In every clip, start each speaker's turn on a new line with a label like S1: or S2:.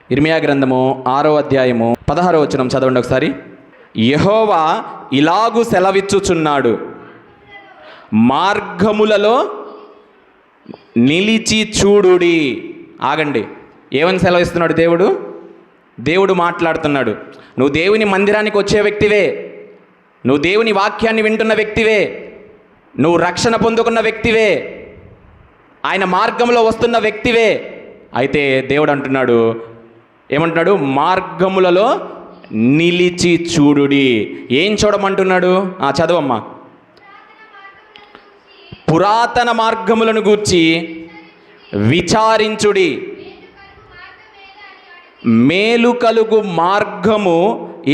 S1: ఇర్మియా గ్రంథము 6వ అధ్యాయము 16వ వచనం చదవండి ఒకసారి. యెహోవా ఇలాగు సెలవిచ్చుచున్నాడు, మార్గములలో నిలిచి చూడుడి. ఆగండి, ఏమని సెలవిస్తున్నాడు దేవుడు మాట్లాడుతున్నాడు. నువ్వు దేవుని మందిరానికి వచ్చే వ్యక్తివే, నువ్వు దేవుని వాక్యాన్ని వింటున్న వ్యక్తివే, నువ్వు రక్షణ పొందుకున్న వ్యక్తివే, ఆయన మార్గంలో వస్తున్న వ్యక్తివే. అయితే దేవుడు అంటున్నాడు, ఏమంటున్నాడు? మార్గములలో నిలిచి చూడుడి. ఏం చూడమంటున్నాడు? చదవమ్మా. పురాతన మార్గములను గూర్చి విచారించుడి, మేలు కలుగు మార్గము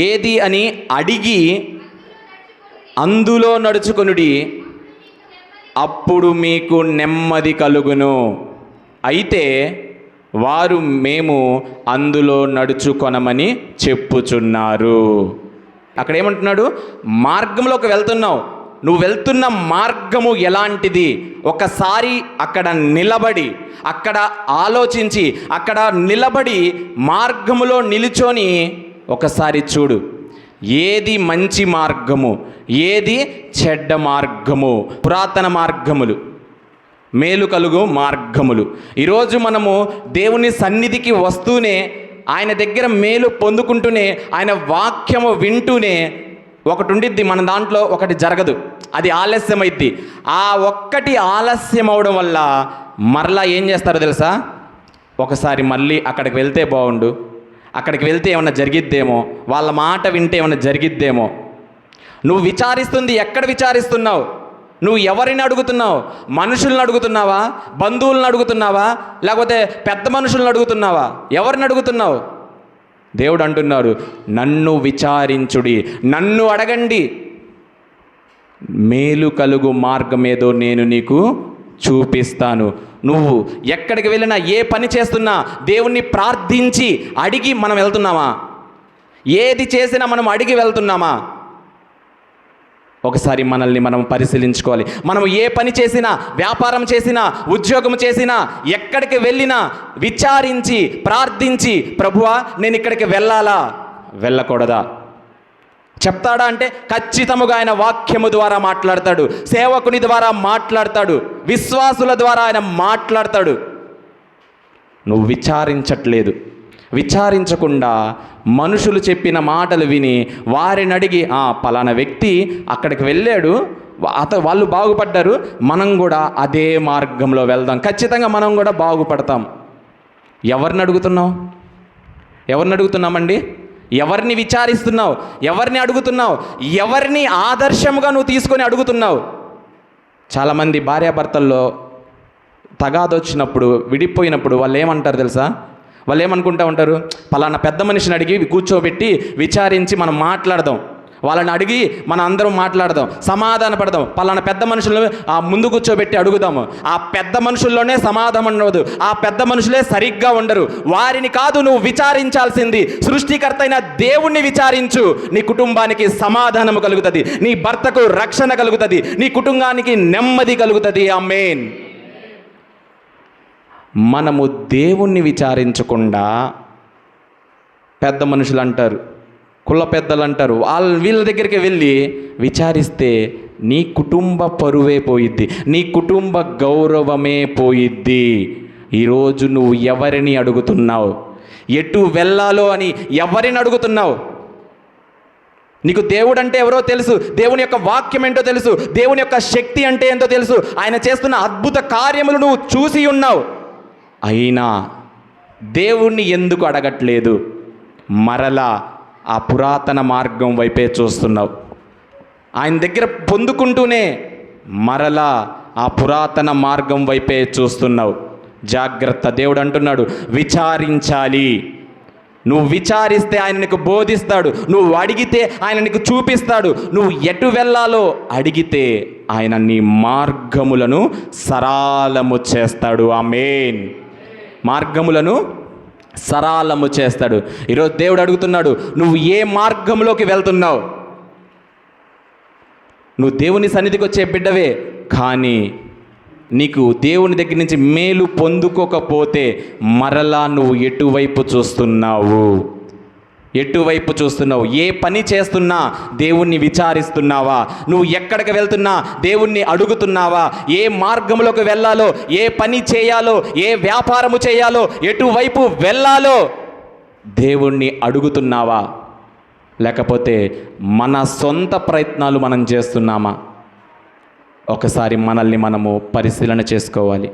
S1: ఏది అని అడిగి అందులో నడుచుకొనుడి, అప్పుడు మీకు నెమ్మది కలుగును. అయితే వారు మేము అందులో నడుచుకొనమని చెప్పుచున్నారు. అక్కడ ఏమంటున్నాడు? మార్గంలోకి వెళ్తున్నావు, నువ్వు వెళ్తున్న మార్గము ఎలాంటిది? ఒకసారి అక్కడ నిలబడి, అక్కడ ఆలోచించి, అక్కడ నిలబడి మార్గములో నిలుచొని ఒకసారి చూడు. ఏది మంచి మార్గము, ఏది చెడ్డ మార్గము? పురాతన మార్గములు, మేలు కలుగు మార్గములు. ఈరోజు మనము దేవుని సన్నిధికి వస్తూనే, ఆయన దగ్గర మేలు పొందుకుంటూనే, ఆయన వాక్యము వింటూనే ఒకటి ఉండిద్ది, మన దాంట్లో ఒకటి జరగదు, అది ఆలస్యమైద్ది. ఆ ఒక్కటి ఆలస్యం అవడం వల్ల మరలా ఏం చేస్తారో తెలుసా? ఒకసారి మళ్ళీ అక్కడికి వెళ్తే బాగుండు, అక్కడికి వెళ్తే ఏమన్నా జరిగిద్దేమో, వాళ్ళ మాట వింటే ఏమన్నా జరిగిద్దేమో. నువ్వు విచారిస్తుంది ఎక్కడ విచారిస్తున్నావు? నువ్వు ఎవరిని అడుగుతున్నావు? మనుషులను అడుగుతున్నావా? బంధువులను అడుగుతున్నావా? లేకపోతే పెద్ద మనుషులను అడుగుతున్నావా? ఎవరిని అడుగుతున్నావు? దేవుడు అంటున్నారు, నన్ను విచారించుడి, నన్ను అడగండి, మేలు కలుగు మార్గం ఏదో నేను నీకు చూపిస్తాను. నువ్వు ఎక్కడికి వెళ్ళినా, ఏ పని చేస్తున్నా దేవుణ్ణి ప్రార్థించి అడిగి మనం వెళ్తున్నామా? ఏది చేసినా మనం అడిగి వెళ్తున్నామా? ఒకసారి మనల్ని మనం పరిశీలించుకోవాలి. మనం ఏ పని చేసినా, వ్యాపారం చేసినా, ఉద్యోగం చేసినా, ఎక్కడికి వెళ్ళినా విచారించి ప్రార్థించి, ప్రభువా నేను ఇక్కడికి వెళ్ళాలా, వెళ్ళకూడదా? చెప్తాడా అంటే ఖచ్చితముగా ఆయన వాక్యము ద్వారా మాట్లాడతాడు, సేవకుని ద్వారా మాట్లాడతాడు, విశ్వాసుల ద్వారా ఆయన మాట్లాడతాడు. నువ్వు విచారించట్లేదు. విచారించకుండా మనుషులు చెప్పిన మాటలు విని వారిని అడిగి, పలానా వ్యక్తి అక్కడికి వెళ్ళాడు, వాళ్ళు బాగుపడ్డారు, మనం కూడా అదే మార్గంలో వెళ్దాం, ఖచ్చితంగా మనం కూడా బాగుపడతాం. ఎవరిని అడుగుతున్నావు? ఎవరిని అడుగుతున్నామండి? ఎవరిని విచారిస్తున్నావు? ఎవరిని అడుగుతున్నావు? ఎవరిని ఆదర్శంగా నువ్వు తీసుకొని అడుగుతున్నావు? చాలామంది భార్యాభర్తల్లో తగాదొచ్చినప్పుడు, విడిపోయినప్పుడు వాళ్ళు ఏమంటారు తెలుసా? వాళ్ళు ఏమనుకుంటూ ఉంటారు? పలానా పెద్ద మనిషిని అడిగి కూర్చోబెట్టి విచారించి మనం మాట్లాడదాం, వాళ్ళని అడిగి మనం అందరం మాట్లాడదాం, సమాధాన పడదాం, పలానా పెద్ద మనుషులను ముందు కూర్చోబెట్టి అడుగుదాము. ఆ పెద్ద మనుషుల్లోనే సమాధానం ఉండదు, ఆ పెద్ద మనుషులే సరిగ్గా ఉండరు. వారిని కాదు నువ్వు విచారించాల్సింది, సృష్టికర్త అయిన దేవుణ్ణి విచారించు. నీ కుటుంబానికి సమాధానము కలుగుతుంది, నీ భర్తకు రక్షణ కలుగుతుంది, నీ కుటుంబానికి నెమ్మది కలుగుతుంది. ఆమేన్. మనము దేవుణ్ణి విచారించకుండా పెద్ద మనుషులు అంటారు, కుల పెద్దలు అంటారు, వీళ్ళ దగ్గరికి వెళ్ళి విచారిస్తే నీ కుటుంబ పరువే పోయిద్ది, నీ కుటుంబ గౌరవమే పోయిద్ది. ఈరోజు నువ్వు ఎవరిని అడుగుతున్నావు? ఎటు వెళ్ళాలో అని ఎవరిని అడుగుతున్నావు? నీకు దేవుడు అంటే ఎవరో తెలుసు, దేవుని యొక్క వాక్యం ఏంటో తెలుసు, దేవుని యొక్క శక్తి అంటే ఏంటో తెలుసు, ఆయన చేస్తున్న అద్భుత కార్యములు నువ్వు చూసి ఉన్నావు. అయినా దేవుణ్ణి ఎందుకు అడగట్లేదు? మరలా ఆ పురాతన మార్గం వైపే చూస్తున్నావు. ఆయన దగ్గర పొందుకుంటూనే మరలా ఆ పురాతన మార్గం వైపే చూస్తున్నావు. జాగ్రత్త. దేవుడు అంటున్నాడు, విచారించాలి. నువ్వు విచారిస్తే ఆయన నీకు బోధిస్తాడు, నువ్వు అడిగితే ఆయన నీకు చూపిస్తాడు, నువ్వు ఎటు వెళ్ళాలో అడిగితే ఆయన నీ మార్గములను సరళము చేస్తాడు. ఆమేన్. మార్గములను సరళము చేస్తాడు. ఈరోజు దేవుడు అడుగుతున్నాడు, నువ్వు ఏ మార్గంలోకి వెళ్తున్నావు? నువ్వు దేవుని సన్నిధికి వచ్చే బిడ్డవే, కానీ నీకు దేవుని దగ్గర నుంచి మేలు పొందుకోకపోతే మరలా నువ్వు ఎటువైపు చూస్తున్నావు? ఎటువైపు చూస్తున్నావు? ఏ పని చేస్తున్నా దేవుణ్ణి విచారిస్తున్నావా? నువ్వు ఎక్కడికి వెళ్తున్నా దేవుణ్ణి అడుగుతున్నావా? ఏ మార్గంలోకి వెళ్ళాలో, ఏ పని చేయాలో, ఏ వ్యాపారము చేయాలో, ఎటువైపు వెళ్ళాలో దేవుణ్ణి అడుగుతున్నావా? లేకపోతే మన సొంత ప్రయత్నాలు మనం చేస్తున్నామా? ఒకసారి మనల్ని మనము పరిశీలన చేసుకోవాలి.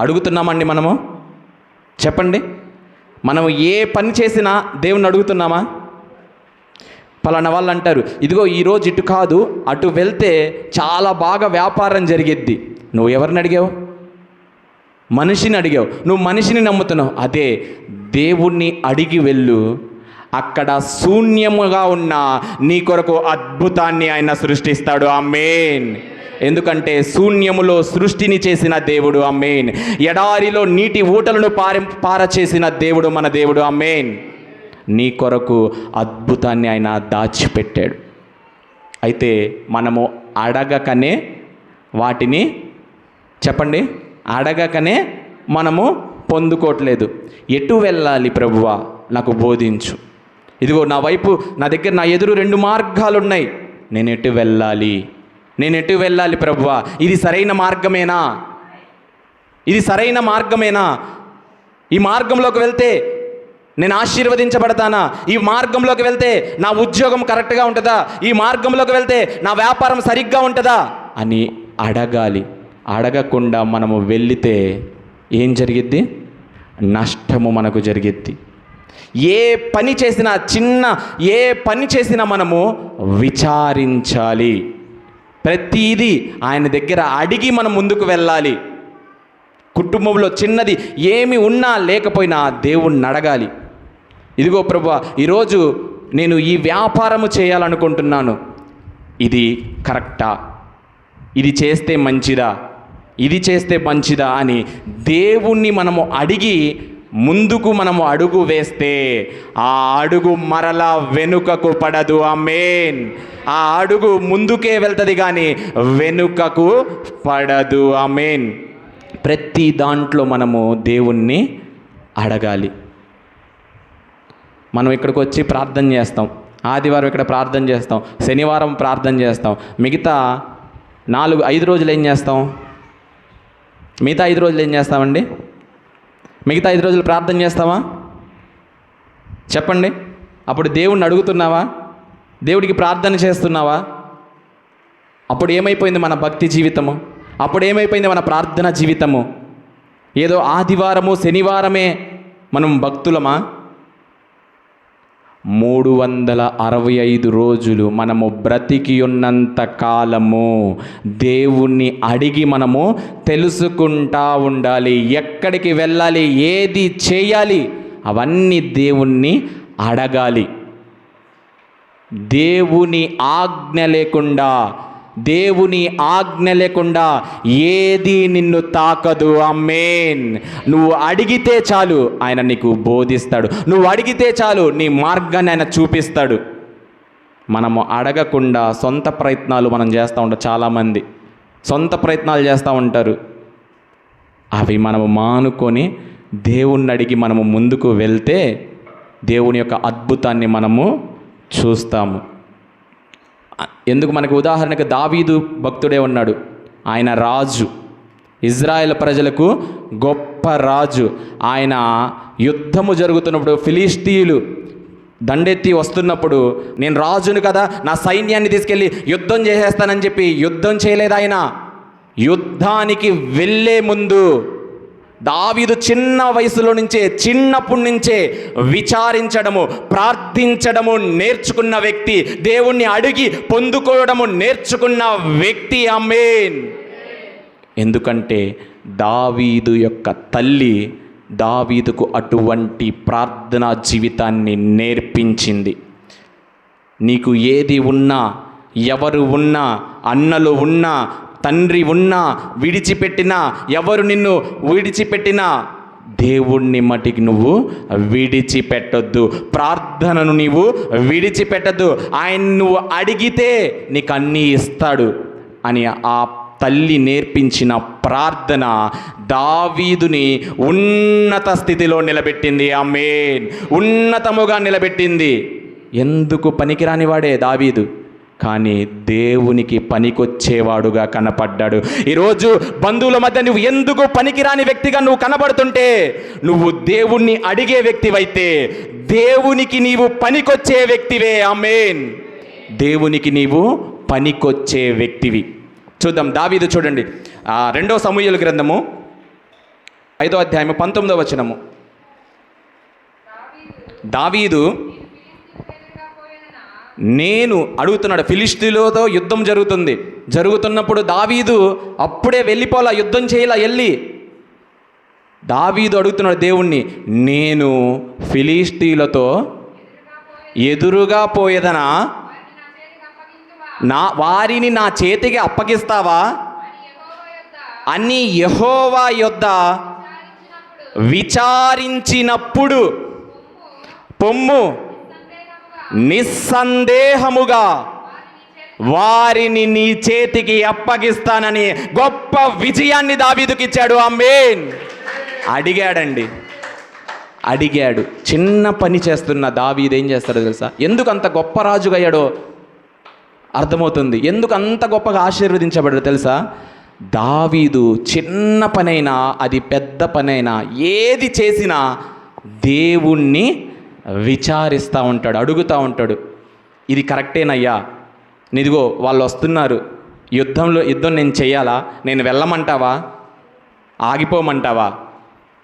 S1: అడుగుతున్నామండి మనము? చెప్పండి. మనము ఏ పని చేసినా దేవుణ్ణి అడుగుతున్నామా? పలానా వాళ్ళు అంటారు, ఇదిగో ఈరోజు ఇటు కాదు అటు వెళ్తే చాలా బాగా వ్యాపారం జరిగిద్ది. నువ్వు ఎవరిని అడిగావు? మనిషిని అడిగావు. నువ్వు మనిషిని నమ్ముతున్నావు. అదే దేవుణ్ణి అడిగి వెళ్ళు. అక్కడ శూన్యముగా ఉన్న నీ కొరకు అద్భుతాన్ని ఆయన సృష్టిస్తాడు. ఆమేన్. ఎందుకంటే శూన్యములో సృష్టిని చేసిన దేవుడు. ఆమేన్. ఎడారిలో నీటి ఊటలను పారచేసిన దేవుడు మన దేవుడు. ఆమేన్. నీ కొరకు అద్భుతాన్ని ఆయన దాచిపెట్టాడు. అయితే మనము అడగకనే వాటిని, చెప్పండి, అడగకనే మనము పొందుకోవట్లేదు. ఎటు వెళ్ళాలి ప్రభువా నాకు బోధించు. ఇదిగో నా దగ్గర నా ఎదురు 2 మార్గాలు ఉన్నాయి. నేను ఎటు వెళ్ళాలి? నేను ఎటు వెళ్ళాలి ప్రభువా? ఇది సరైన మార్గమేనా? ఇది సరైన మార్గమేనా? ఈ మార్గంలోకి వెళ్తే నేను ఆశీర్వదించబడతానా? ఈ మార్గంలోకి వెళ్తే నా ఉద్యోగం కరెక్ట్గా ఉంటుందా? ఈ మార్గంలోకి వెళ్తే నా వ్యాపారం సరిగ్గా ఉంటుందా అని అడగాలి. అడగకుండా మనము వెళ్ళితే ఏం జరిగిద్ది? నష్టము మనకు జరిగిద్ది. ఏ పని చేసినా, ఏ పని చేసినా మనము విచారించాలి. ప్రతిదీ ఆయన దగ్గర అడిగి మనం ముందుకు వెళ్ళాలి. కుటుంబంలో చిన్నది ఏమి ఉన్నా లేకపోయినా దేవుణ్ణి అడగాలి. ఇదిగో ప్రభువా, ఈరోజు నేను ఈ వ్యాపారము చేయాలనుకుంటున్నాను. ఇది కరెక్టా? ఇది చేస్తే మంచిదా? ఇది చేస్తే మంచిదా అని దేవుణ్ణి మనము అడిగి ముందుకు మనము అడుగు వేస్తే ఆ అడుగు మరలా వెనుకకు పడదు. ఆమేన్. ఆ అడుగు ముందుకే వెళ్తుంది కానీ వెనుకకు పడదు. ఆమేన్. ప్రతి దాంట్లో మనము దేవుణ్ణి అడగాలి. మనం ఇక్కడికి వచ్చి ప్రార్థన చేస్తాం. ఆదివారం ఇక్కడ ప్రార్థన చేస్తాం, శనివారం ప్రార్థన చేస్తాం. మిగతా 4-5 రోజులు ఏం చేస్తాం? మిగతా 5 రోజులు ఏం చేస్తామండి? మిగతా 5 రోజులు ప్రార్థన చేస్తావా? చెప్పండి. అప్పుడు దేవుణ్ణి అడుగుతున్నావా? దేవుడికి ప్రార్థన చేస్తున్నావా? అప్పుడు ఏమైపోయింది మన భక్తి జీవితము? అప్పుడు ఏమైపోయింది మన ప్రార్థన జీవితము? ఏదో ఆదివారము శనివారమే మనం భక్తులమా? 365 రోజులు మనము బ్రతికి ఉన్నంత కాలము దేవుణ్ణి అడిగి మనము తెలుసుకుంటా ఉండాలి. ఎక్కడికి వెళ్ళాలి, ఏది చేయాలి, అవన్నీ దేవుణ్ణి అడగాలి. దేవుని ఆజ్ఞ లేకుండా ఏది నిన్ను తాకదు. ఆమేన్. నువ్వు అడిగితే చాలు ఆయన నీకు బోధిస్తాడు. నువ్వు అడిగితే చాలు నీ మార్గాన్ని ఆయన చూపిస్తాడు. మనము అడగకుండా సొంత ప్రయత్నాలు మనం చేస్తూ ఉంటాం. చాలామంది సొంత ప్రయత్నాలు చేస్తూ ఉంటారు. అవి మనము మానుకొని దేవుణ్ణి అడిగి మనము ముందుకు వెళ్తే దేవుని యొక్క అద్భుతాన్ని మనము చూస్తాము. ఎందుకు మనకు ఉదాహరణకు దావీదు భక్తుడే ఉన్నాడు. ఆయన రాజు, ఇజ్రాయెల్ ప్రజలకు గొప్ప రాజు. ఆయన యుద్ధము జరుగుతున్నప్పుడు ఫిలిష్తీయులు దండెత్తి వస్తున్నప్పుడు నేను రాజును కదా, నా సైన్యాన్ని తీసుకెళ్ళి యుద్ధం చేసేస్తానని చెప్పి యుద్ధం చేయలేదు. ఆయన యుద్ధానికి వెళ్ళే ముందు దావీదు చిన్న వయసులో నుంచే, చిన్నప్పటి నుంచే విచారించడము, ప్రార్థించడము నేర్చుకున్న వ్యక్తి. దేవుణ్ణి అడిగి పొందుకోవడము నేర్చుకున్న వ్యక్తి. ఆమేన్. ఎందుకంటే దావీదు యొక్క తల్లి దావీదుకు అటువంటి ప్రార్థనా జీవితాన్ని నేర్పించింది. నీకు ఏది ఉన్నా, ఎవరు ఉన్నా, అన్నలు ఉన్నా, తండ్రి ఉన్నా, విడిచిపెట్టినా, ఎవరు నిన్ను విడిచిపెట్టినా దేవుణ్ణి మటికి నువ్వు విడిచిపెట్టొద్దు. ప్రార్థనను నీవు విడిచిపెట్టద్దు. ఆయన నువ్వు అడిగితే నీకు అన్నీ ఇస్తాడు అని ఆ తల్లి నేర్పించిన ప్రార్థన దావీదుని ఉన్నత స్థితిలో నిలబెట్టింది. ఆమేన్. ఉన్నతముగా నిలబెట్టింది. ఎందుకు పనికిరాని వాడే దావీదు, కానీ దేవునికి పనికొచ్చేవాడుగా కనపడ్డాడు. ఈరోజు బంధువుల మధ్య నువ్వు ఎందుకు పనికిరాని వ్యక్తిగా నువ్వు కనబడుతుంటే, నువ్వు దేవుణ్ణి అడిగే వ్యక్తివైతే దేవునికి నీవు పనికొచ్చే వ్యక్తివే. ఆమేన్. దేవునికి నీవు పనికొచ్చే వ్యక్తివి. చూద్దాం దావీదు చూడండి, 2 సమూయేలు గ్రంథము 5వ అధ్యాయము 19వ వచనము. దావీదు నేను అడుగుతున్నాడు, ఫిలిష్తీయులతో యుద్ధం జరుగుతున్నప్పుడు దావీదు అప్పుడే వెళ్ళిపోలా, యుద్ధం చేయాల. దావీదు అడుగుతున్నాడు దేవుణ్ణి, నేను ఫిలిష్తీయులతో ఎదురుగా పోయేదనా, వారిని నా చేతికి అప్పగిస్తావా అని యెహోవా యొద్ద విచారించినప్పుడు పొమ్ము, నిస్సందేహముగా వారిని నీ చేతికి అప్పగిస్తానని గొప్ప విజయాన్ని దావీదుకి ఇచ్చాడు. ఆమేన్. అడిగాడు. చిన్న పని చేస్తున్న దావీదు ఏం చేస్తాడో తెలుసా? ఎందుకు అంత గొప్ప రాజుగా అయ్యాడో అర్థమవుతుంది. ఎందుకు అంత గొప్పగా ఆశీర్వదించబడ్డాడో తెలుసా? దావీదు చిన్న పనైనా అది పెద్ద పనైనా ఏది చేసినా దేవుణ్ణి విచారిస్తూ ఉంటాడు, అడుగుతూ ఉంటాడు. ఇది కరెక్టేనయ్యా, నిదిగో వాళ్ళు వస్తున్నారు, యుద్ధం నేను చేయాలా, నేను వెళ్ళమంటావా, ఆగిపోమంటావా?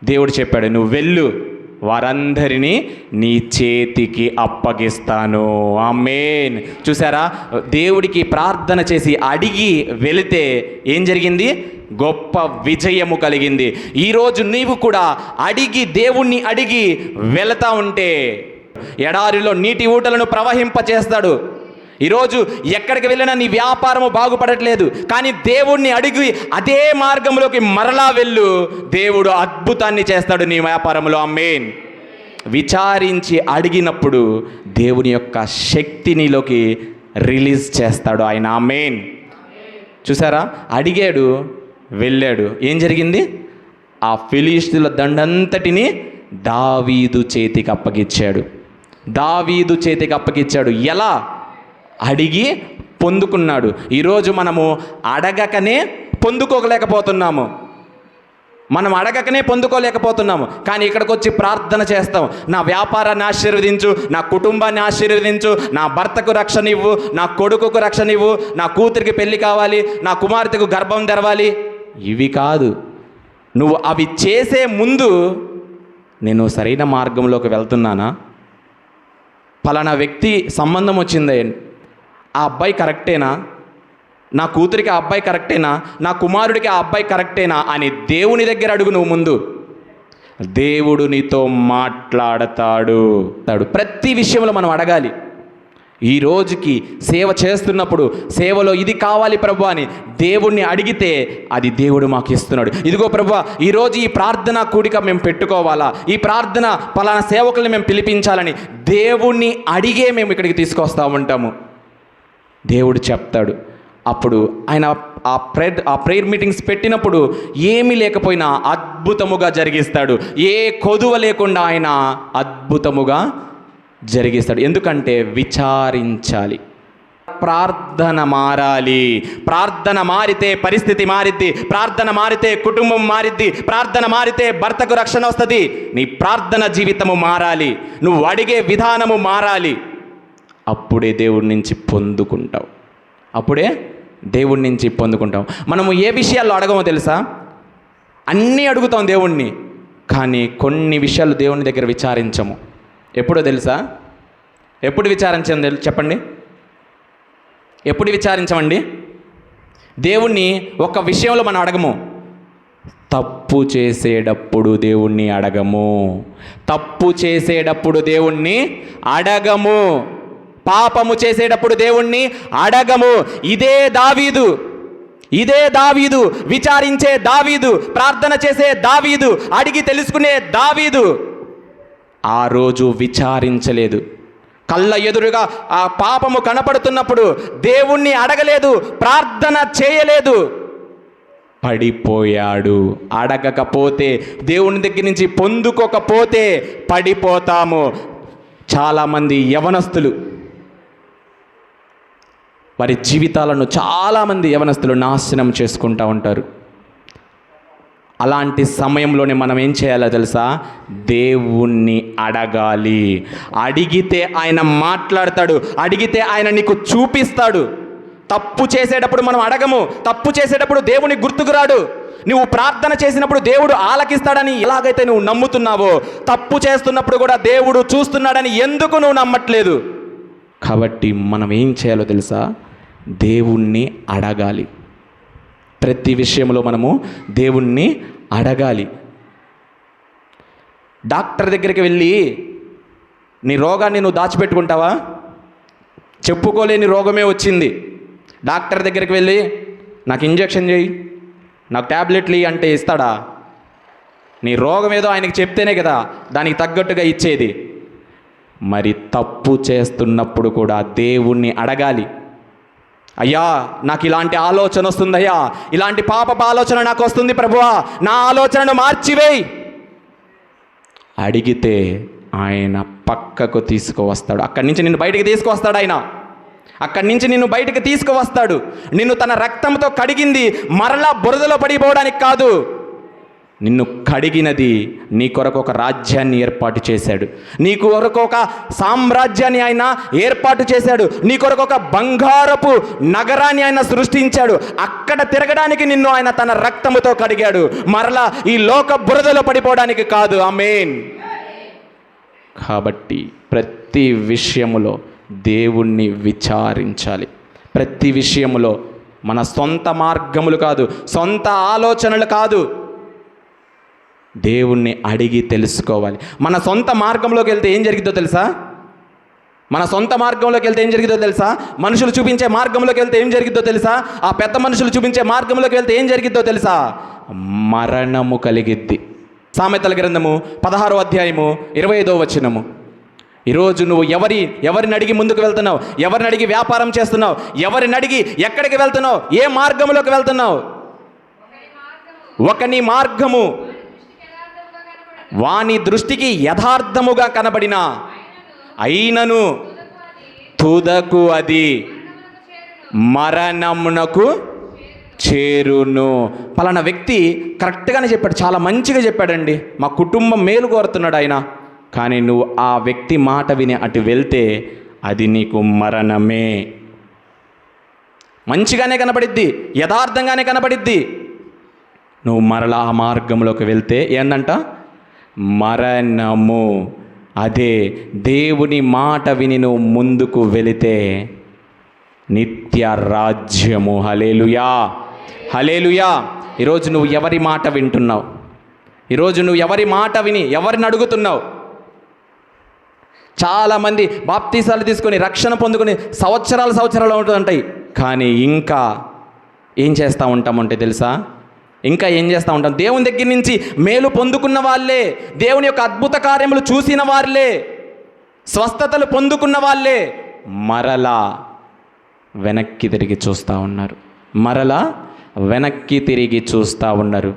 S1: దేవుడు చెప్పాడు, నువ్వు వెళ్ళు, వారందరినీ నీ చేతికి అప్పగిస్తాను. ఆమేన్. చూసారా, దేవుడికి ప్రార్థన చేసి అడిగి వెళితే ఏం జరిగింది? గొప్ప విజయము కలిగింది. ఈరోజు నీవు కూడా దేవుణ్ణి అడిగి వెళతా ఉంటే ఎడారిలో నీటి ఊటలను ప్రవహింపచేస్తాడు. ఈరోజు ఎక్కడికి వెళ్ళినా నీ వ్యాపారము బాగుపడట్లేదు, కానీ దేవుణ్ణి అడిగి అదే మార్గంలోకి మరలా వెళ్ళు, దేవుడు అద్భుతాన్ని చేస్తాడు నీ వ్యాపారంలో. ఆమేన్. విచారించి అడిగినప్పుడు దేవుని యొక్క శక్తి నీలోకి రిలీజ్ చేస్తాడు ఆయన. ఆమేన్. చూసారా, అడిగాడు, వెళ్ళాడు. ఏం జరిగింది? ఆ ఫిలిష్తీయుల దండంతటిని దావీదు చేతికి అప్పగించాడు. ఎలా? అడిగి పొందుకున్నాడు. ఈరోజు మనము అడగకనే పొందుకోలేకపోతున్నాము. కానీ ఇక్కడికి వచ్చి ప్రార్థన చేస్తాం, నా వ్యాపారాన్ని ఆశీర్వదించు, నా కుటుంబాన్ని ఆశీర్వదించు, నా భర్తకు రక్షణ ఇవ్వు, నా కొడుకుకు రక్షణ ఇవ్వు, నా కూతురికి పెళ్లి కావాలి, నా కుమార్తెకు గర్భం తెరవాలి. ఇవి కాదు. నువ్వు అవి చేసే ముందు నేను సరైన మార్గంలోకి వెళ్తున్నానా? ఫలానా వ్యక్తి సంబంధం వచ్చిందే, ఆ అబ్బాయి కరెక్టేనా? నా కూతురికి ఆ అబ్బాయి కరెక్టేనా? నా కుమారుడికి ఆ అబ్బాయి కరెక్టేనా అని దేవుని దగ్గర అడుగు. నువ్వు ముందు దేవుడు నీతో మాట్లాడతాడు. ప్రతి విషయంలో మనం అడగాలి. ఈ రోజుకి సేవ చేస్తున్నప్పుడు సేవలో ఇది కావాలి ప్రభు అని దేవుణ్ణి అడిగితే అది దేవుడు మాకు ఇస్తున్నాడు. ఇదిగో ప్రభు, ఈరోజు ఈ ప్రార్థన కూడిక మేము పెట్టుకోవాలా, ఈ ప్రార్థన పలానా సేవకుల్ని మేము పిలిపించాలని దేవుణ్ణి అడిగే మేము ఇక్కడికి తీసుకొస్తూ ఉంటాము. దేవుడు చెప్తాడు. అప్పుడు ఆయన ఆ ప్రేయర్ మీటింగ్స్ పెట్టినప్పుడు ఏమీ లేకపోయినా అద్భుతముగా జరిగిస్తాడు. ఏ కొదువ లేకుండా ఆయన అద్భుతముగా జరిగిస్తాడు. ఎందుకంటే విచారించాలి. ప్రార్థన మారాలి. ప్రార్థన మారితే పరిస్థితి మారిద్ది, ప్రార్థన మారితే కుటుంబం మారిద్ది, ప్రార్థన మారితే భర్తకు రక్షణ వస్తుంది. నీ ప్రార్థన జీవితము మారాలి, నువ్వు అడిగే విధానము మారాలి. అప్పుడే దేవుడి నుంచి పొందుకుంటాం. మనము ఏ విషయాల్లో అడగమో తెలుసా? అన్నీ అడుగుతాం దేవుణ్ణి, కానీ కొన్ని విషయాలు దేవుని దగ్గర విచారించము. ఎప్పుడో తెలుసా? ఎప్పుడు విచారించాం చెప్పండి? ఎప్పుడు విచారించమండి? దేవుణ్ణి ఒక విషయంలో మనం అడగము. తప్పు చేసేటప్పుడు దేవుణ్ణి అడగము. పాపము చేసేటప్పుడు దేవుణ్ణి అడగము. ఇదే దావీదు, విచారించే దావీదు, ప్రార్థన చేసే దావీదు, అడిగి తెలుసుకునే దావీదు ఆ రోజు విచారించలేదు. కళ్ళ ఎదురుగా ఆ పాపము కనపడుతున్నప్పుడు దేవుణ్ణి అడగలేదు, ప్రార్థన చేయలేదు. పడిపోయాడు. అడగకపోతే, దేవుని దగ్గర నుంచి పొందుకోకపోతే పడిపోతాము. చాలామంది యవనస్తులు, వారి జీవితాలను చాలామంది యవనస్తులు నాశనం చేసుకుంటూ ఉంటారు. అలాంటి సమయంలోనే మనం ఏం చేయాలో తెలుసా? దేవుణ్ణి అడగాలి. అడిగితే ఆయన మాట్లాడతాడు, అడిగితే ఆయన నీకు చూపిస్తాడు. తప్పు చేసేటప్పుడు మనం అడగము, తప్పు చేసేటప్పుడు దేవుని గుర్తుకు రాడు. నువ్వు ప్రార్థన చేసినప్పుడు దేవుడు ఆలకిస్తాడని ఎలాగైతే నువ్వు నమ్ముతున్నావో, తప్పు చేస్తున్నప్పుడు కూడా దేవుడు చూస్తున్నాడని ఎందుకు నువ్వు నమ్మట్లేదు? కాబట్టి మనం ఏం చేయాలో తెలుసా? దేవుణ్ణి అడగాలి. ప్రతి విషయంలో మనము దేవుణ్ణి అడగాలి. డాక్టర్ దగ్గరికి వెళ్ళి నీ రోగాన్ని నువ్వు దాచిపెట్టుకుంటావా? చెప్పుకోలేని రోగమే వచ్చింది, డాక్టర్ దగ్గరికి వెళ్ళి నాకు ఇంజెక్షన్ చేయి, నాకు ట్యాబ్లెట్లు ఇయ్యి అంటే ఇస్తాడా? నీ రోగం ఏదో ఆయనకి చెప్తేనే కదా దానికి తగ్గట్టుగా ఇచ్చేది. మరి తప్పు చేస్తున్నప్పుడు కూడా దేవుణ్ణి అడగాలి. అయ్యా, నాకు ఇలాంటి ఆలోచన వస్తుంది, అయ్యా ఇలాంటి పాపపు ఆలోచన నాకు వస్తుంది ప్రభువా, నా ఆలోచనను మార్చివేయి. అడిగితే ఆయన పక్కకు తీసుకువస్తాడు. అక్కడి నుంచి నిన్ను బయటికి తీసుకువస్తాడు. ఆయన అక్కడి నుంచి నిన్ను బయటికి తీసుకువస్తాడు. నిన్ను తన రక్తంతో కడిగింది మరలా బురదలో పడిపోవడానికి కాదు. నిన్ను కడిగినది నీ కొరకు ఒక రాజ్యాన్ని ఏర్పాటు చేశాడు. నీ కొరకు ఒక సామ్రాజ్యాన్ని ఆయన ఏర్పాటు చేశాడు. నీ కొరకు ఒక బంగారపు నగరాన్ని ఆయన సృష్టించాడు. అక్కడ తిరగడానికి నిన్ను ఆయన తన రక్తముతో కడిగాడు, మరలా ఈ లోక బురదలో పడిపోవడానికి కాదు. ఆమేన్. కాబట్టి ప్రతి విషయములో దేవుణ్ణి విచారించాలి. ప్రతి విషయములో మన సొంత మార్గములు కాదు, సొంత ఆలోచనలు కాదు, దేవుణ్ణి అడిగి తెలుసుకోవాలి. మన సొంత మార్గంలోకి వెళ్తే ఏం జరిగిద్దో తెలుసా? మన సొంత మార్గంలోకి వెళ్తే ఏం జరిగిద్దో తెలుసా? మనుషులు చూపించే మార్గంలోకి వెళ్తే ఏం జరిగిద్దో తెలుసా? ఆ పెద్ద మనుషులు చూపించే మార్గంలోకి వెళ్తే ఏం జరిగిద్దో తెలుసా? మరణము కలిగిద్ది. సామెతల గ్రంథము 16వ అధ్యాయము 25వ వచనము. ఈరోజు నువ్వు ఎవరిని అడిగి ముందుకు వెళ్తున్నావు? ఎవరిని అడిగి వ్యాపారం చేస్తున్నావు? ఎవరిని అడిగి ఎక్కడికి వెళ్తున్నావు? ఏ మార్గంలోకి వెళ్తున్నావు? ఒకని మార్గము వాని దృష్టికి యథార్థముగా కనబడిన అయినను తుదకు అది మరణమునకు చేరును. పలానా వ్యక్తి కరెక్ట్గానే చెప్పాడు, చాలా మంచిగా చెప్పాడండి, మా కుటుంబం మేలు కోరుతున్నాడు ఆయన. కానీ నువ్వు ఆ వ్యక్తి మాట విని అటు వెళ్తే అది నీకు మరణమే. మంచిగానే కనబడిద్ది, యథార్థంగానే కనబడిద్ది. నువ్వు మరలా ఆ మార్గంలోకి వెళ్తే ఏందంట? మరణము. అదే దేవుని మాట విని నువ్వు ముందుకు వెళితే నిత్య రాజ్యము. హల్లెలూయా, హల్లెలూయా. ఈరోజు నువ్వు ఎవరి మాట వింటున్నావు? ఈరోజు నువ్వు ఎవరి మాట విని ఎవరిని అడుగుతున్నావు? చాలామంది బాప్తీసాలు తీసుకొని రక్షణ పొందుకొని సంవత్సరాలు ఉంటుంటాయి. కానీ ఇంకా ఏం చేస్తూ ఉంటామంటే తెలుసా? ఇంకా ఏం చేస్తూ ఉంటాం? దేవుని దగ్గర నుంచి మేలు పొందుకున్న వాళ్ళే, దేవుని యొక్క అద్భుత కార్యములు చూసిన వాళ్ళే, స్వస్థతలు పొందుకున్న వాళ్ళే మరలా వెనక్కి తిరిగి చూస్తూ ఉన్నారు. మరలా వెనక్కి తిరిగి చూస్తూ ఉన్నారు.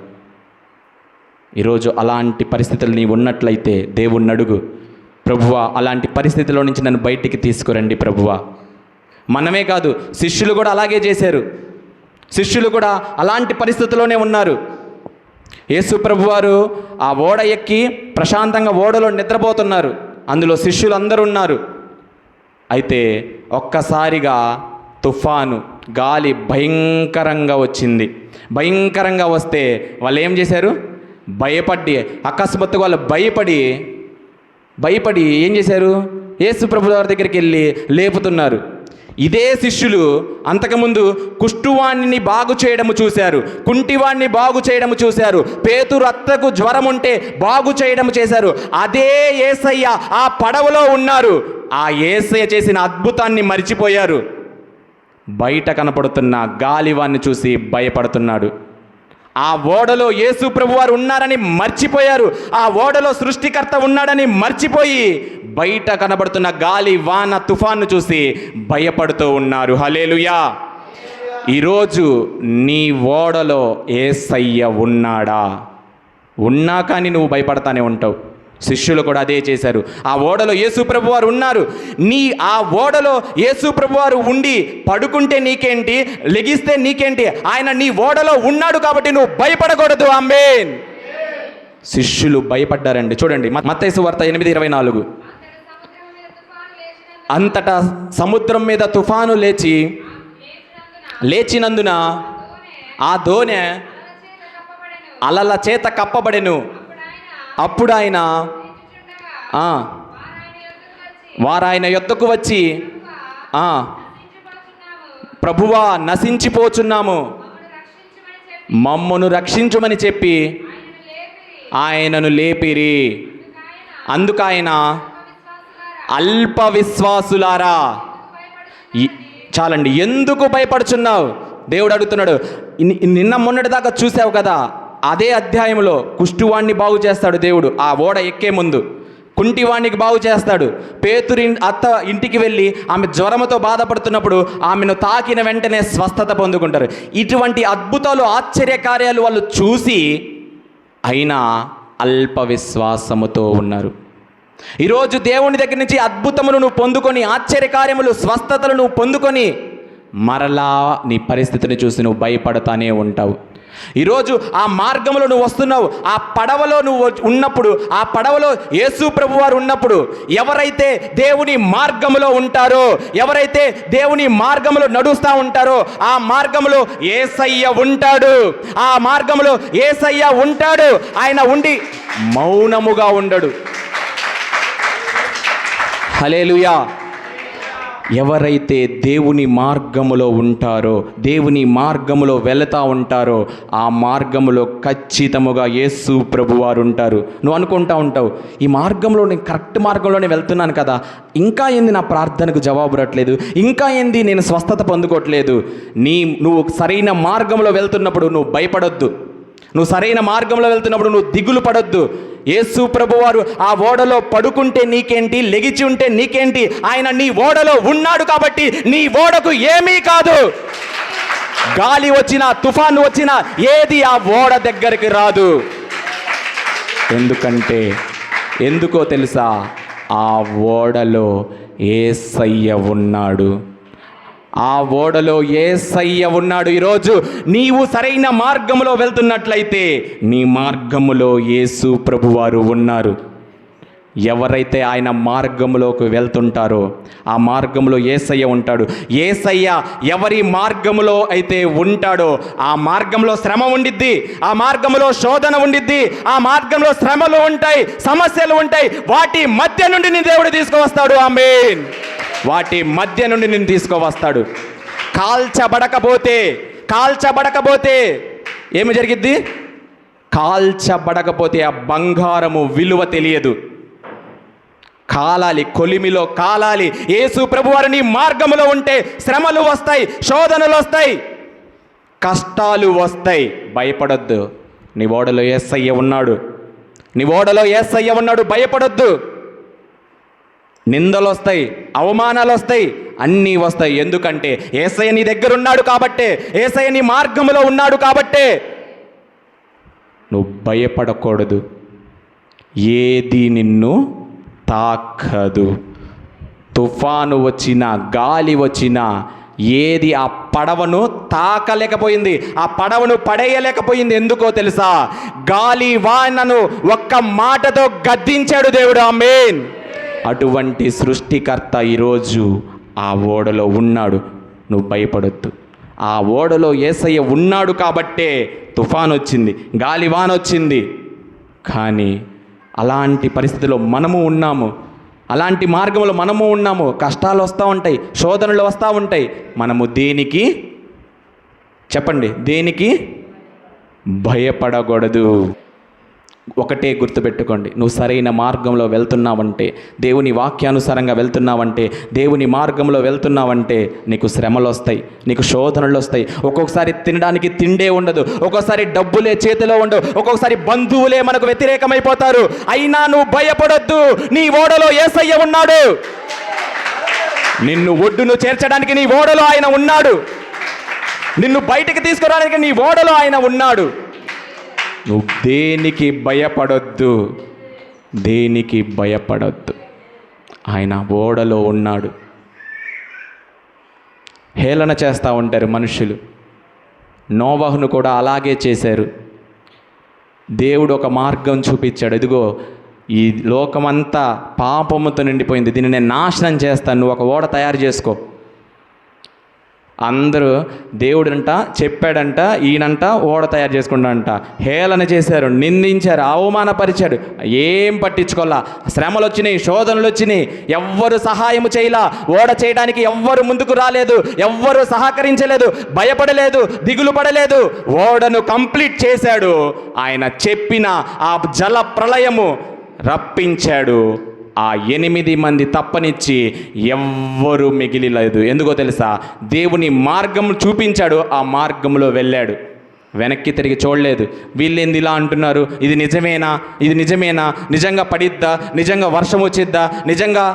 S1: ఈరోజు అలాంటి పరిస్థితులు నీవు ఉన్నట్లయితే దేవుణ్ణి అడుగు, ప్రభువా అలాంటి పరిస్థితిలో నుంచి నన్ను బయటికి తీసుకురండి ప్రభువా. మనమే కాదు, శిష్యులు కూడా అలాగే చేశారు. శిష్యులు కూడా అలాంటి పరిస్థితిలోనే ఉన్నారు. యేసు ప్రభువారు ఆ ఓడ ఎక్కి ప్రశాంతంగా ఓడలో నిద్రపోతున్నారు. అందులో శిష్యులు అందరూ ఉన్నారు. అయితే ఒక్కసారిగా తుఫాను, గాలి భయంకరంగా వచ్చింది. భయంకరంగా వస్తే వాళ్ళు ఏం చేశారు? అకస్మాత్తుగా వాళ్ళు భయపడి ఏం చేశారు? యేసు ప్రభువారి దగ్గరికి వెళ్ళి లేపుతున్నారు. ఇదే శిష్యులు అంతకుముందు కుష్టువాణ్ణిని బాగు చేయడము చూశారు, కుంటివాణ్ణి బాగు చేయడము చూశారు, పేతురు అత్తకు జ్వరం ఉంటే బాగు చేయడము చేశారు. అదే యేసయ్య ఆ పడవలో ఉన్నారు. ఆ యేసయ్య చేసిన అద్భుతాన్ని మరిచిపోయారు. బయట కనపడుతున్న గాలివాన్ని చూసి భయపడుతున్నాడు. ఆ ఓడలో యేసు ప్రభువారు ఉన్నారని మర్చిపోయారు. ఆ ఓడలో సృష్టికర్త ఉన్నాడని మర్చిపోయి బయట కనబడుతున్న గాలి, వాన, తుఫాను చూసి భయపడుతూ ఉన్నారు. హల్లెలూయా. ఈరోజు నీ ఓడలో యేసయ్య ఉన్నాడా? ఉన్నా కానీ నువ్వు భయపడతానే ఉంటావు. శిష్యులు కూడా అదే చేశారు. ఆ ఓడలో యేసు ప్రభువారు ఉన్నారు. ఆ ఓడలో యేసు ప్రభువారు ఉండి పడుకుంటే నీకేంటి, లెగిస్తే నీకేంటి? ఆయన నీ ఓడలో ఉన్నాడు కాబట్టి నువ్వు భయపడకూడదు. ఆమేన్. శిష్యులు భయపడ్డారండి. చూడండి మత్తయి సువార్త 8:24. అంతటా సముద్రం మీద తుఫాను లేచినందున ఆ దోణె అలల చేత కప్పబడెను. అప్పుడు ఆయన వారాయన యొద్దకు వచ్చి, ప్రభువా నశించిపోచున్నాము, మమ్మను రక్షించుమని చెప్పి ఆయనను లేపిరి. అందుకైన అల్ప విశ్వాసులారా, చాలండి, ఎందుకు భయపడుచున్నావు? దేవుడు అడుగుతున్నాడు. నిన్న మొన్నటి దాకా చూసావు కదా, అదే అధ్యాయంలో కుష్టివాణ్ణి బాగు చేస్తాడు దేవుడు. ఆ ఓడ ఎక్కే ముందు కుంటివాణ్ణికి బాగు చేస్తాడు. పేతురు అత్త ఇంటికి వెళ్ళి ఆమె జ్వరంతో బాధపడుతున్నప్పుడు ఆమెను తాకిన వెంటనే స్వస్థత పొందుకుంటారు. ఇటువంటి అద్భుతాలు, ఆశ్చర్యకార్యాలు వాళ్ళు చూసి అయినా అల్ప విశ్వాసముతో ఉన్నారు. ఈరోజు దేవుని దగ్గర నుంచి అద్భుతములు నువ్వు పొందుకొని, ఆశ్చర్యకార్యములు, స్వస్థతలు నువ్వు పొందుకొని మరలా నీ పరిస్థితిని చూసి నువ్వు భయపడతానే ఉంటావు. ఈరోజు ఆ మార్గంలో నువ్వు వస్తున్నావు. ఆ పడవలో నువ్వు ఉన్నప్పుడు, ఆ పడవలో యేసు ప్రభువారు ఉన్నప్పుడు, ఎవరైతే దేవుని మార్గంలో ఉంటారో, ఎవరైతే దేవుని మార్గంలో నడుస్తూ ఉంటారో, ఆ మార్గంలో యేసయ్య ఉంటాడు. ఆ మార్గంలో యేసయ్య ఉంటాడు. ఆయన ఉండి మౌనముగా ఉండడు. హల్లెలూయా. ఎవరైతే దేవుని మార్గములో ఉంటారో, దేవుని మార్గములో వెళతా ఉంటారో, ఆ మార్గములో ఖచ్చితముగా యేసు ప్రభువారు ఉంటారు. నువ్వు అనుకుంటా ఉంటావు, ఈ మార్గంలో నేను కరెక్ట్ మార్గంలోనే వెళ్తున్నాను కదా, ఇంకా ఏంది నా ప్రార్థనకు జవాబు రావట్లేదు, ఇంకా ఏంది నేను స్వస్థత పొందుకోవట్లేదు. నువ్వు సరైన మార్గంలో వెళ్తున్నప్పుడు నువ్వు భయపడొద్దు. నువ్వు సరైన మార్గంలో వెళ్తున్నప్పుడు నువ్వు దిగులు పడొద్దు. యేసు ప్రభువారు ఆ ఓడలో పడుకుంటే నీకేంటి, లెగిచి ఉంటే నీకేంటి? ఆయన నీ ఓడలో ఉన్నాడు కాబట్టి నీ ఓడకు ఏమీ కాదు. గాలి వచ్చినా, తుఫాను వచ్చినా ఏది ఆ ఓడ దగ్గరికి రాదు. ఎందుకో తెలుసా? ఆ ఓడలో యేసయ్య ఉన్నాడు. ఆ ఓడలో యేసయ్య ఉన్నాడు. ఈరోజు నీవు సరైన మార్గములో వెళ్తున్నట్లయితే నీ మార్గములో యేసు ప్రభువారు ఉన్నారు. ఎవరైతే ఆయన మార్గములోకి వెళ్తుంటారో ఆ మార్గంలో యేసయ్య ఉంటాడు. యేసయ్య ఎవరి మార్గములో అయితే ఉంటాడో ఆ మార్గంలో శ్రమ ఉండిద్ది, ఆ మార్గంలో శోధన ఉండిద్ది, ఆ మార్గంలో శ్రమలు ఉంటాయి, సమస్యలు ఉంటాయి. వాటి మధ్య నుండి నీ దేవుడు తీసుకువస్తాడు. ఆమేన్. వాటి మధ్య నుండి నిన్ను తీసుకువస్తాడు. కాల్చబడకపోతే ఏమి జరిగిద్ది? కాల్చబడకపోతే ఆ బంగారము విలువ తెలియదు. కాలాలి, కొలిమిలో కాలాలి. యేసు ప్రభువారు నీ మార్గములో ఉంటే శ్రమలు వస్తాయి, శోధనలు వస్తాయి, కష్టాలు వస్తాయి. భయపడొద్దు. నీ ఓడలో యేసయ్య ఉన్నాడు. నీ ఓడలో యేసయ్య ఉన్నాడు. భయపడొద్దు. నిందలు వస్తాయి, అవమానాలు వస్తాయి, అన్నీ వస్తాయి. ఎందుకంటే యేసయ్య నీ దగ్గర ఉన్నాడు కాబట్టే, యేసయ్య నీ మార్గంలో ఉన్నాడు కాబట్టే నువ్వు భయపడకూడదు. ఏది నిన్ను తాకదు. తుఫాను వచ్చినా, గాలి వచ్చినా ఏది ఆ పడవను తాకలేకపోయింది, ఆ పడవను పడేయలేకపోయింది. ఎందుకో తెలుసా? గాలి వానను ఒక్క మాటతో గద్దించాడు దేవుడు. ఆమేన్. అటువంటి సృష్టికర్త ఈరోజు ఆ ఓడలో ఉన్నాడు. నువ్వు భయపడొద్దు. ఆ ఓడలో యేసయ్య ఉన్నాడు కాబట్టే తుఫాన్ వచ్చింది, గాలివాన వచ్చింది. కానీ అలాంటి పరిస్థితిలో మనము ఉన్నాము, అలాంటి మార్గంలో మనము ఉన్నాము. కష్టాలు వస్తూ ఉంటాయి, శోధనలు వస్తూ ఉంటాయి. మనము దేనికి చెప్పండి, దేనికి భయపడకూడదు. ఒకటే గుర్తుపెట్టుకోండి, నువ్వు సరైన మార్గంలో వెళ్తున్నావంటే, దేవుని వాక్యానుసారంగా వెళ్తున్నావంటే, దేవుని మార్గంలో వెళ్తున్నావంటే నీకు శ్రమలు వస్తాయి, నీకు శోధనలు వస్తాయి. ఒక్కొక్కసారి తినడానికి తిండే ఉండదు, ఒక్కొక్కసారి డబ్బులే చేతిలో ఉండవు, ఒక్కొక్కసారి బంధువులే మనకు వ్యతిరేకమైపోతారు. అయినా నువ్వు భయపడొద్దు. నీ ఓడలో యేసయ్య ఉన్నాడు. నిన్ను ఒడ్డును చేర్చడానికి నీ ఓడలో ఆయన ఉన్నాడు. నిన్ను బయటికి తీసుకురావడానికి నీ ఓడలో ఆయన ఉన్నాడు. నువ్వు దేనికి భయపడొద్దు, దేనికి భయపడొద్దు. ఆయన ఓడలో ఉన్నాడు. హేళన చేస్తూ ఉంటారు మనుషులు. నోవహును కూడా అలాగే చేశారు. దేవుడు ఒక మార్గం చూపించాడు. ఇదిగో ఈ లోకమంతా పాపముతో నిండిపోయింది, దీన్ని నేను నాశనం చేస్తాను, నువ్వు ఒక ఓడ తయారు చేసుకో. అందరూ దేవుడంట చెప్పాడంట, ఈయనంట ఓడ తయారు చేసుకుంటాడంట. హేళన చేశారు, నిందించారు, అవమానపరిచాడు. ఏం పట్టించుకోవాలా. శ్రమలు వచ్చినాయి, శోధనలు వచ్చినాయి, ఎవ్వరు సహాయము చేయలా. ఓడ చేయడానికి ఎవ్వరు ముందుకు రాలేదు, ఎవ్వరు సహకరించలేదు, భయపడలేదు, దిగులు పడలేదు. ఓడను కంప్లీట్ చేశాడు. ఆయన చెప్పిన ఆ జల ప్రళయము రప్పించాడు. ఆ 8 మంది తప్పనిచ్చి ఎవ్వరూ మిగిలిలేదు. ఎందుకో తెలుసా? దేవుని మార్గం చూపించాడు, ఆ మార్గంలో వెళ్ళాడు, వెనక్కి తిరిగి చూడలేదు. వీళ్ళేంది ఇలా అంటున్నారు, ఇది నిజమేనా, ఇది నిజమేనా, నిజంగా పడిద్దా, నిజంగా వర్షం వచ్చిద్దా, నిజంగా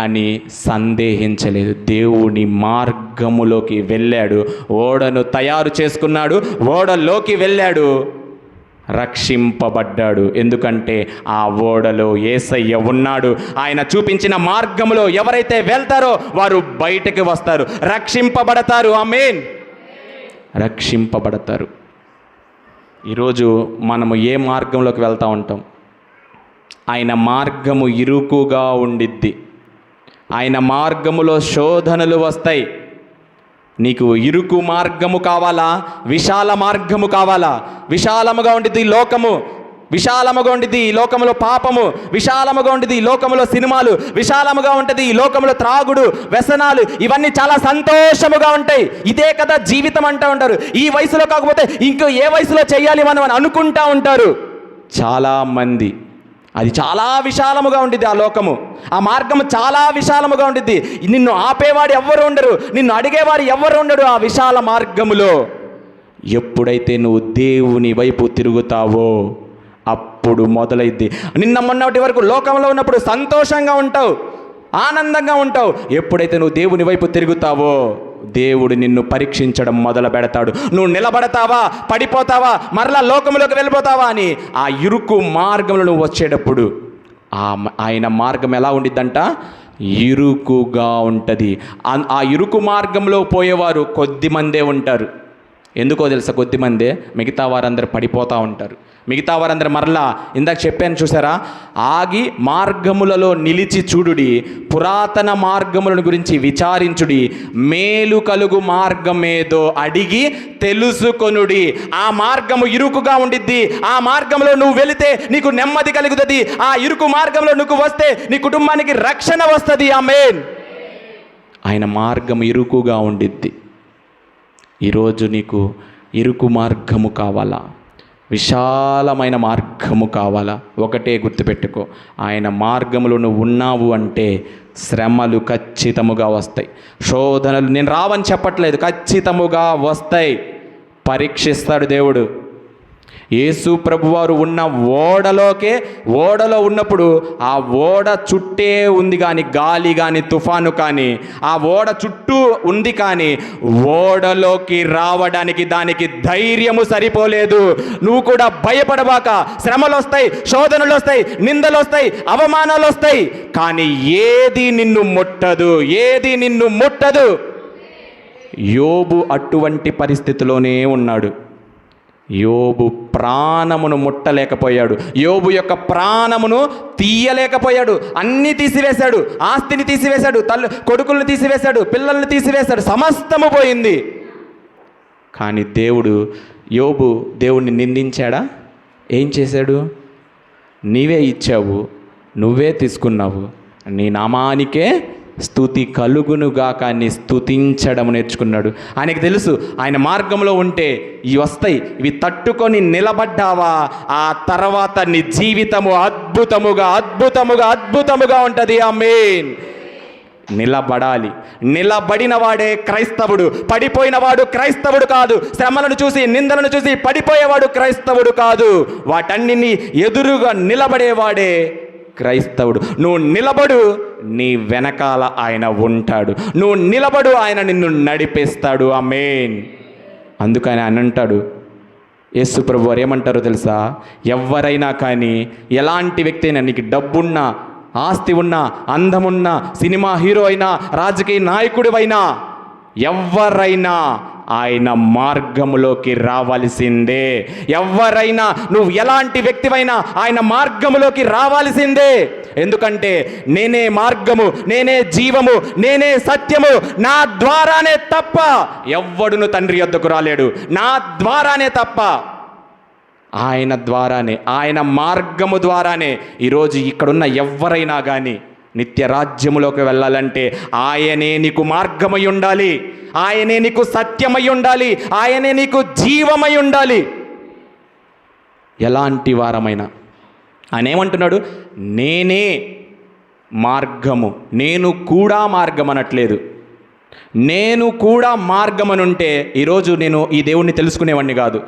S1: అని సందేహించలేదు. దేవుని మార్గములోకి వెళ్ళాడు, ఓడను తయారు చేసుకున్నాడు, ఓడలోకి వెళ్ళాడు, రక్షింపబడ్డాడు. ఎందుకంటే ఆ ఓడలో యేసయ్య ఉన్నాడు. ఆయన చూపించిన మార్గంలో ఎవరైతే వెళ్తారో వారు బయటకు వస్తారు, రక్షింపబడతారు. ఆమేన్. రక్షింపబడతారు. ఈరోజు మనము ఏ మార్గంలోకి వెళ్తూ ఉంటాం? ఆయన మార్గము ఇరుకుగా ఉండిద్ది. ఆయన మార్గములో శోధనలు వస్తాయి. నీకు ఇరుకు మార్గము కావాలా, విశాల మార్గము కావాలా? విశాలముగా ఉండిద్ది లోకము, విశాలముగా ఉండిద్ది ఈ లోకములో పాపము, విశాలముగా ఉండిద్ది ఈ లోకములో సినిమాలు, విశాలముగా ఉంటుంది ఈ లోకములో త్రాగుడు, వ్యసనాలు. ఇవన్నీ చాలా సంతోషముగా ఉంటాయి. ఇదే కదా జీవితం అంటూ ఉంటారు. ఈ వయసులో కాకపోతే ఇంకో ఏ వయసులో చేయాలి మనం అని అనుకుంటా ఉంటారు చాలామంది. అది చాలా విశాలముగా ఉండిద్ది ఆ లోకము, ఆ మార్గము చాలా విశాలముగా ఉండిద్ది. నిన్ను ఆపేవాడు ఎవ్వరు ఉండరు, నిన్ను అడిగేవాడు ఎవ్వరు ఉండడు ఆ విశాల మార్గములో. ఎప్పుడైతే నువ్వు దేవుని వైపు తిరుగుతావో అప్పుడు మొదలైద్ది. నిన్న మొన్నటి వరకు లోకంలో ఉన్నప్పుడు సంతోషంగా ఉంటావు, ఆనందంగా ఉంటావు. ఎప్పుడైతే నువ్వు దేవుని వైపు తిరుగుతావో దేవుడు నిన్ను పరీక్షించడం మొదలు పెడతాడు. నువ్వు నిలబడతావా, పడిపోతావా, మరలా లోకంలోకి వెళ్ళిపోతావా అని. ఆ ఇరుకు మార్గంలో నువ్వు వచ్చేటప్పుడు ఆయన మార్గం ఎలా ఉండిద్దంట? ఇరుకుగా ఉంటుంది. ఆ ఇరుకు మార్గంలో పోయేవారు కొద్ది మందే ఉంటారు. ఎందుకో తెలుసా? కొద్దిమందే. మిగతా వారందరూ పడిపోతూ ఉంటారు. మిగతా వారందరూ మరలా ఇందాక చెప్పాను చూసారా, ఆగి మార్గములలో నిలిచి చూడుడి, పురాతన మార్గములను గురించి విచారించుడి, మేలు కలుగు మార్గమేదో అడిగి తెలుసుకొనుడి. ఆ మార్గము ఇరుకుగా ఉండిద్ది. ఆ మార్గంలో నువ్వు వెళితే నీకు నెమ్మది కలుగుతుంది. ఆ ఇరుకు మార్గంలో నువ్వు వస్తే నీ కుటుంబానికి రక్షణ వస్తుంది. ఆమేన్. ఆయన మార్గం ఇరుకుగా ఉండిద్ది. ఈరోజు నీకు ఇరుకు మార్గము కావాలా, విశాలమైన మార్గము కావాలా? ఒకటే గుర్తుపెట్టుకో, ఆయన మార్గములో నువ్వు ఉన్నావు అంటే శ్రమలు ఖచ్చితముగా వస్తాయి, శోధనలు నేను రావని చెప్పట్లేదు, ఖచ్చితముగా వస్తాయి. పరీక్షిస్తాడు దేవుడు. యేసు ప్రభువారు ఉన్న ఓడలో ఉన్నప్పుడు ఆ ఓడ చుట్టే ఉంది కానీ గాలి కానీ తుఫాను కానీ ఆ ఓడ చుట్టూ ఉంది కానీ ఓడలోకి రావడానికి దానికి ధైర్యము సరిపోలేదు. నువ్వు కూడా భయపడబాక. శ్రమలు వస్తాయి, శోధనలు వస్తాయి, నిందలు వస్తాయి, అవమానాలు వస్తాయి, కానీ ఏది నిన్ను ముట్టదు, ఏది నిన్ను ముట్టదు. యోబు అటువంటి పరిస్థితిలోనే ఉన్నాడు. యోబు ప్రాణమును ముట్టలేకపోయాడు, యోబు యొక్క ప్రాణమును తీయలేకపోయాడు. అన్నీ తీసివేశాడు, ఆస్తిని తీసివేశాడు, కొడుకులను తీసివేశాడు, పిల్లల్ని తీసివేశాడు, సమస్తము పోయింది. కానీ దేవుడిని నిందించాడా? ఏం చేశాడు? నీవే ఇచ్చావు, నువ్వే తీసుకున్నావు, నీ నామానికే స్తుతి కలుగునుగాక అని స్తుతించడం నేర్చుకున్నాడు. ఆయనకు తెలుసు ఆయన మార్గంలో ఉంటే ఇవి వస్తాయి, ఇవి తట్టుకొని నిలబడ్డావా ఆ తర్వాత నీ జీవితము అద్భుతముగా ఉంటుంది. ఆమేన్. నిలబడాలి. నిలబడిన వాడే క్రైస్తవుడు. పడిపోయిన వాడు క్రైస్తవుడు కాదు. శ్రమలను చూసి, నిందలను చూసి పడిపోయేవాడు క్రైస్తవుడు కాదు. వాటన్నిటిని ఎదురుగా నిలబడేవాడే క్రైస్తవుడు. నువ్వు నిలబడు, నీ వెనకాల ఆయన ఉంటాడు. నువ్వు నిలబడు, ఆయన నిన్ను నడిపిస్తాడు. ఆమేన్. అందుకని ఆయన అంటాడు, యేసు ప్రభు వారు ఏమంటారో తెలుసా? ఎవరైనా కానీ, ఎలాంటి వ్యక్తి అయినా, నీకు డబ్బున్నా, ఆస్తి ఉన్నా, అందమున్నా, సినిమా హీరో అయినా, రాజకీయ నాయకుడివైనా, ఎవరైనా ఆయన మార్గములోకి రావాల్సిందే. ఎవరైనా, నువ్వు ఎలాంటి వ్యక్తివైనా ఆయన మార్గములోకి రావాల్సిందే. ఎందుకంటే నేనే మార్గము, నేనే జీవము, నేనే సత్యము, నా ద్వారానే తప్ప ఎవ్వడును తండ్రి యొద్దకు రాలేడు. నా ద్వారానే తప్ప, ఆయన ద్వారానే, ఆయన మార్గము ద్వారానే ఈరోజు ఇక్కడున్న ఎవరైనా కానీ నిత్య రాజ్యములోకి వెళ్ళాలంటే ఆయనే నీకు మార్గమై ఉండాలి, ఆయనే నీకు సత్యమై ఉండాలి, ఆయనే నీకు జీవమై ఉండాలి. ఎలాంటి వారమైనా ఆయన ఏమంటున్నాడు? నేనే మార్గము, నేను కూడా మార్గం అనట్లేదు. నేను కూడా మార్గం అని ఉంటే ఈరోజు నేను ఈ దేవుణ్ణి తెలుసుకునేవాడిని కాదు.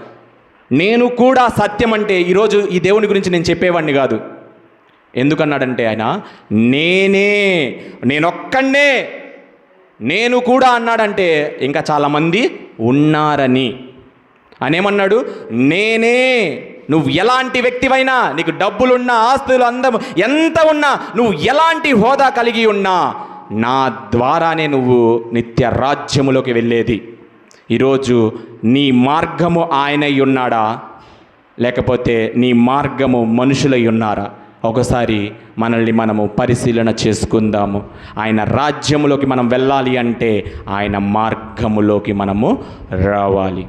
S1: నేను కూడా సత్యం అంటే ఈరోజు ఈ దేవుని గురించి నేను చెప్పేవాడిని కాదు. ఎందుకన్నాడంటే ఆయన నేనొక్కడే, నేను కూడా అన్నాడంటే ఇంకా చాలామంది ఉన్నారని. ఆయన ఏమన్నాడు? నేనే. నువ్వు ఎలాంటి వ్యక్తివైనా, నీకు డబ్బులున్నా, ఆస్తులు, అందం ఎంత ఉన్నా, నువ్వు ఎలాంటి హోదా కలిగి ఉన్నా, నా ద్వారానే నువ్వు నిత్య రాజ్యములోకి వెళ్ళేది. ఈరోజు నీ మార్గము ఆయనై ఉన్నాడా, లేకపోతే నీ మార్గము మనుషులై ఉన్నారా? ఒకసారి మనల్ని మనము పరిశీలన చేసుకుందాము. ఆయన రాజ్యములోకి మనం వెళ్ళాలి అంటే ఆయన మార్గములోకి మనము రావాలి.